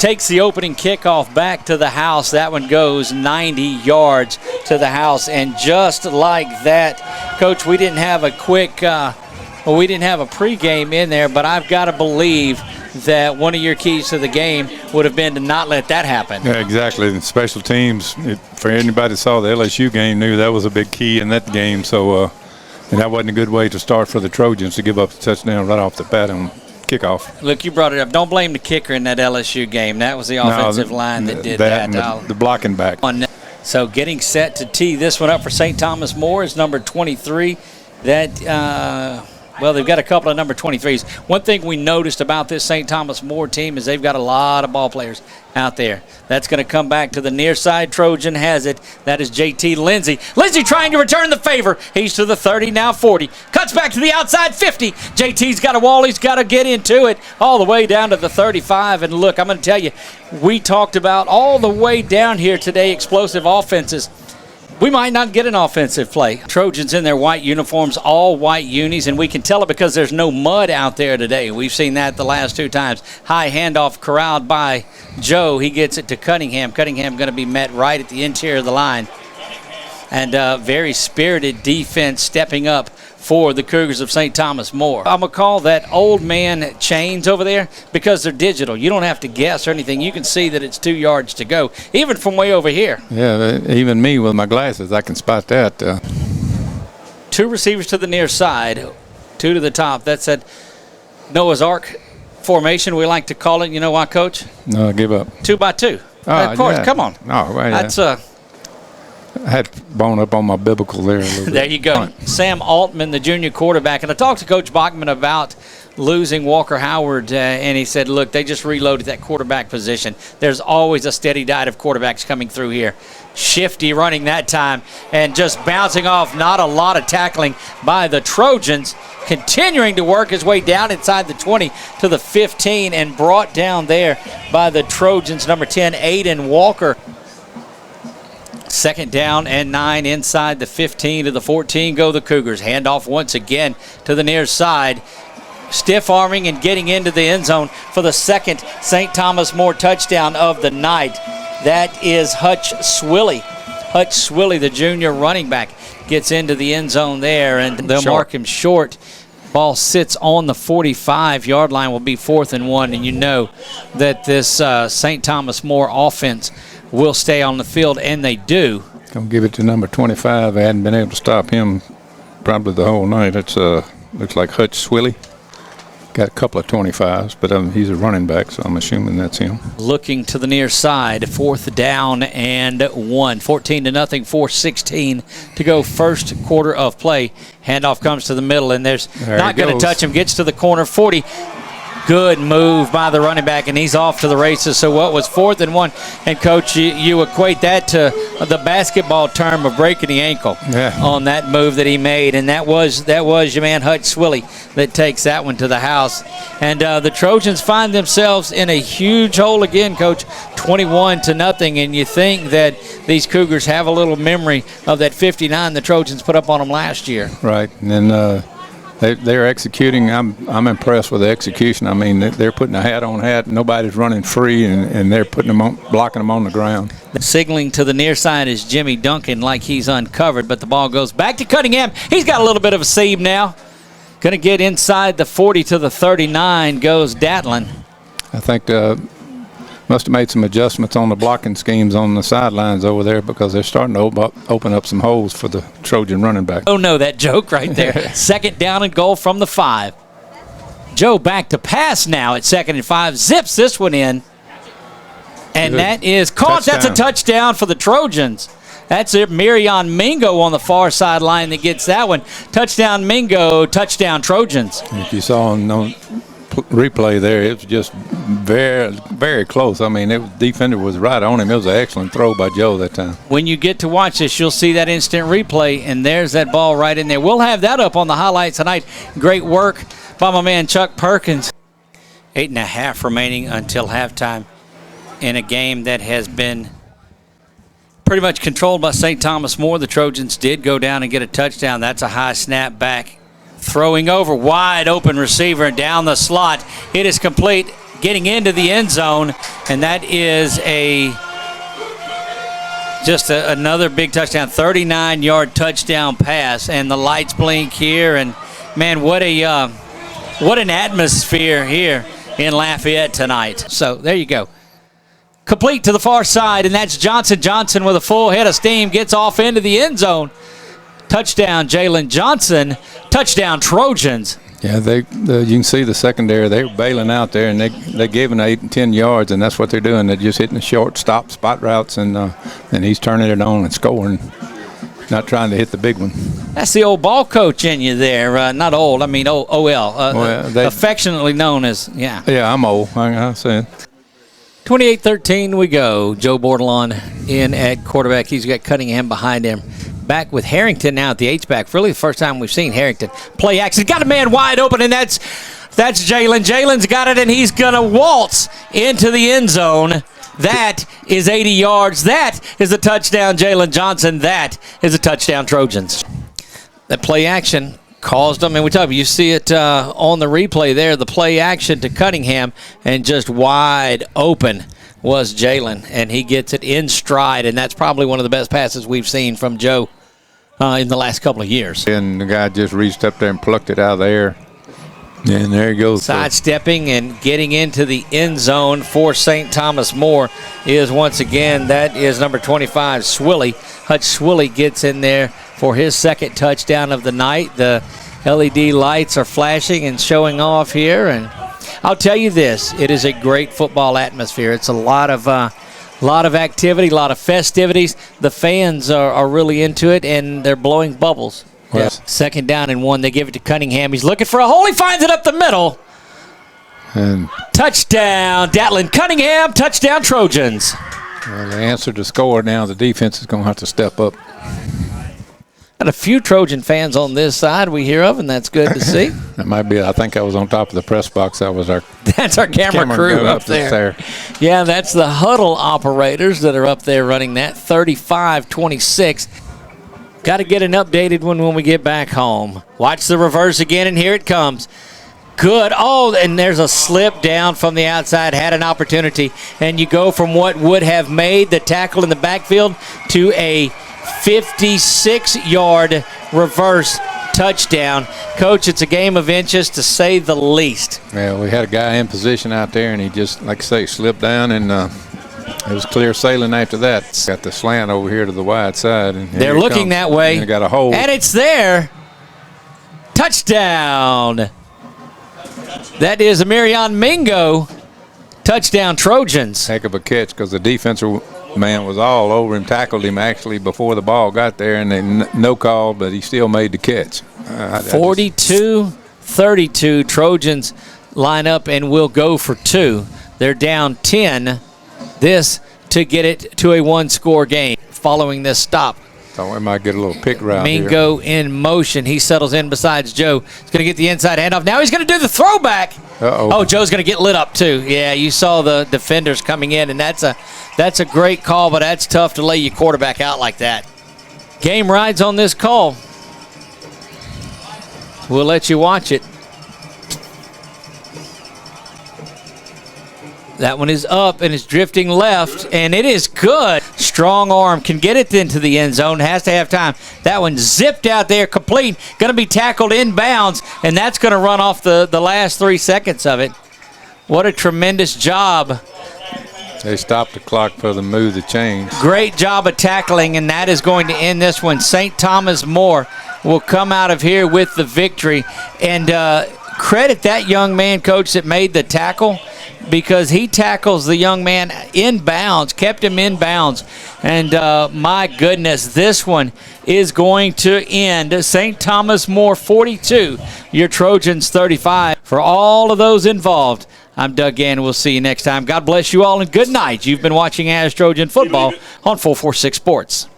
takes the opening kickoff back to the house. That one goes 90 yards to the house. And just like that, Coach, we didn't have a we didn't have a pregame in there, but I've got to believe that one of your keys to the game would have been to not let that happen. Yeah, exactly. And special teams, for anybody that saw the LSU game, knew that was a big key in that game. So, and that wasn't a good way to start for the Trojans to give up a touchdown right off the bat on kickoff. Look, you brought it up. Don't blame the kicker in that LSU game. That was the offensive line that did that. And the blocking back. So getting set to tee this one up for St. Thomas More is number 23. Well, they've got a couple of number 23s. One thing we noticed about this St. Thomas More team is they've got a lot of ball players out there. That's going to come back to the near side. Trojan has it. That is JT Lindsey. Lindsey trying to return the favor. He's to the 30, now 40. Cuts back to the outside 50. JT's got a wall. He's got to get into it all the way down to the 35. And look, I'm going to tell you, we talked about all the way down here today explosive offenses. We might not get an offensive play. Trojans in their white uniforms, all white unis, and we can tell it because there's no mud out there today. We've seen that the last two times. High handoff corralled by Joe. He gets it to Cunningham. Cunningham going to be met right at the interior of the line. And very spirited defense stepping up for the Cougars of St. Thomas More. I'm going to call that old man chains over there because they're digital. You don't have to guess or anything. You can see that it's 2 yards to go, even from way over here. Yeah, even me with my glasses, I can spot that. Two receivers to the near side, two to the top. That's that Noah's Ark formation, we like to call it. You know why, Coach? No, give up. 2 by 2. Of course, yeah. Come on. Oh, right. That's I had bone up on my biblical there a little bit. There you go. Sam Altman, the junior quarterback. And I talked to Coach Bachman about losing Walker Howard, and he said, look, they just reloaded that quarterback position. There's always a steady diet of quarterbacks coming through here. Shifty running that time and just bouncing off. Not a lot of tackling by the Trojans. Continuing to work his way down inside the 20 to the 15 and brought down there by the Trojans, number 10, Aiden Walker. Second down and 9 inside the 15 to the 14 go the Cougars. Handoff once again to the near side. Stiff arming and getting into the end zone for the second St. Thomas More touchdown of the night. That is Hutch Swilly. Hutch Swilly, the junior running back, gets into the end zone there, and they'll mark him short. Ball sits on the 45-yard line. Will be 4th and 1, and you know that this St. Thomas More offense will stay on the field, and they do. Gonna give it to number 25. I hadn't been able to stop him probably the whole night. It's looks like Hutch Swilly. Got a couple of 25s, but he's a running back, so I'm assuming that's him. Looking to the near side, 4th down and 1. 14-0, 4:16 to go, first quarter of play. Handoff comes to the middle, and there's not going to touch him. Gets to the corner, 40. Good move by the running back, and he's off to the races. So what was 4th and 1? And, Coach, you equate that to the basketball term of breaking the ankle on that move that he made. And that was your man Hutch Swilly that takes that one to the house. And the Trojans find themselves in a huge hole again, Coach, 21-0. And you think that these Cougars have a little memory of that 59 the Trojans put up on them last year. Right, and then they're executing. I'm impressed with the execution. I mean, they're putting a hat on hat. Nobody's running free, and they're putting them on, blocking them on the ground. Signaling to the near side is Jimmy Duncan like he's uncovered, but the ball goes back to Cunningham. He's got a little bit of a seam now. Going to get inside the 40 to the 39 goes Datlin. I think must have made some adjustments on the blocking schemes on the sidelines over there because they're starting to open up some holes for the Trojan running back. Oh, no, that joke right there. 2nd down and goal from the 5. Joe back to pass now at 2nd and 5. Zips this one in. And good. That is caught. Touchdown. That's a touchdown for the Trojans. That's it. Miriam Mingo on the far sideline that gets that one. Touchdown Mingo, touchdown Trojans. If you saw on replay there, it was just very, very close. I mean, the defender was right on him. It was an excellent throw by Joe that time. When you get to watch this, you'll see that instant replay, and there's that ball right in there. We'll have that up on the highlights tonight. Great work by my man Chuck Perkins. 8.5 remaining until halftime in a game that has been pretty much controlled by St. Thomas More. The Trojans did go down and get a touchdown. That's a high snap back. Throwing over, wide open receiver down the slot. It is complete. getting into the end zone, and that is another big touchdown, 39-yard touchdown pass, and the lights blink here, and man, what an atmosphere here in Lafayette tonight. So there you go. Complete to the far side, and that's Johnson. Johnson with a full head of steam gets off into the end zone. Touchdown, Jalen Johnson. Touchdown, Trojans. Yeah, you can see the secondary. They were bailing out there, and they're giving 8 and 10 yards, and that's what they're doing. They're just hitting the short stop spot routes, and he's turning it on and scoring, not trying to hit the big one. That's the old ball coach in you there. Not old, I mean OL. Affectionately known as, yeah. Yeah, I'm old. I say 28-13 we go. Joe Bordelon in at quarterback. He's got Cunningham behind him. Back with Harrington now at the H-back. Really the first time we've seen Harrington. Play action. Got a man wide open, and that's Jalen. Jalen's got it, and he's going to waltz into the end zone. That is 80 yards. That is a touchdown, Jalen Johnson. That is a touchdown, Trojans. That play action caused them, and we talk about, you see it on the replay there, the play action to Cunningham, and just wide open was Jalen, and he gets it in stride, and that's probably one of the best passes we've seen from Joe in the last couple of years. And the guy just reached up there and plucked it out of the air. And there he goes. Sidestepping and getting into the end zone for St. Thomas More is once again, that is number 25, Swilly. Hutch Swilly gets in there for his second touchdown of the night. The LED lights are flashing and showing off here, and I'll tell you this, it is a great football atmosphere. It's a lot of activity, a lot of festivities. The fans are really into it, and they're blowing bubbles. Yes. Second down and 1. They give it to Cunningham. He's looking for a hole. He finds it up the middle. And touchdown, Datlin Cunningham. Touchdown, Trojans. Well, they answered the score now. The defense is going to have to step up. Got a few Trojan fans on this side we hear of, and that's good to see. That might be. I think I was on top of the press box. That's our camera crew up there. Yeah, that's the huddle operators that are up there running that. 35-26. Got to get an updated one when we get back home. Watch the reverse again, and here it comes. Good. Oh, and there's a slip down from the outside. Had an opportunity, and you go from what would have made the tackle in the backfield to a 56-yard reverse touchdown. Coach, it's a game of inches to say the least. Yeah, we had a guy in position out there, and he just, like I say, slipped down, and it was clear sailing after that. Got the slant over here to the wide side. And they're looking that way. And got a hole. And it's there. Touchdown. That is Amirion Mingo. Touchdown, Trojans. Heck of a catch, because the defensive man was all over him, tackled him actually before the ball got there, and then no call, but he still made the catch. 42-32, Trojans line up and will go for 2. They're down 10. This to get it to a 1-score game following this stop. Thought we might get a little pick route Mingo here. In motion. He settles in besides Joe. He's going to get the inside handoff. Now he's going to do the throwback. Uh-oh. Oh, Joe's going to get lit up too. Yeah, you saw the defenders coming in, and that's a great call, but that's tough to lay your quarterback out like that. Game rides on this call. We'll let you watch it. That one is up and is drifting left, and it is good. Strong arm can get it into the end zone. Has to have time. That one zipped out there, complete. Going to be tackled inbounds, and that's going to run off the last 3 seconds of it. What a tremendous job. They stopped the clock for the move the chains. Great job of tackling, and that is going to end this one. St. Thomas More will come out of here with the victory. And credit that young man, Coach, that made the tackle, because he tackles the young man in bounds, kept him in bounds. And my goodness, this one is going to end. St. Thomas More 42, your Trojans 35. For all of those involved, I'm Doug Gann. We'll see you next time. God bless you all, and good night. You've been watching As Trojan Football on 446 Sports.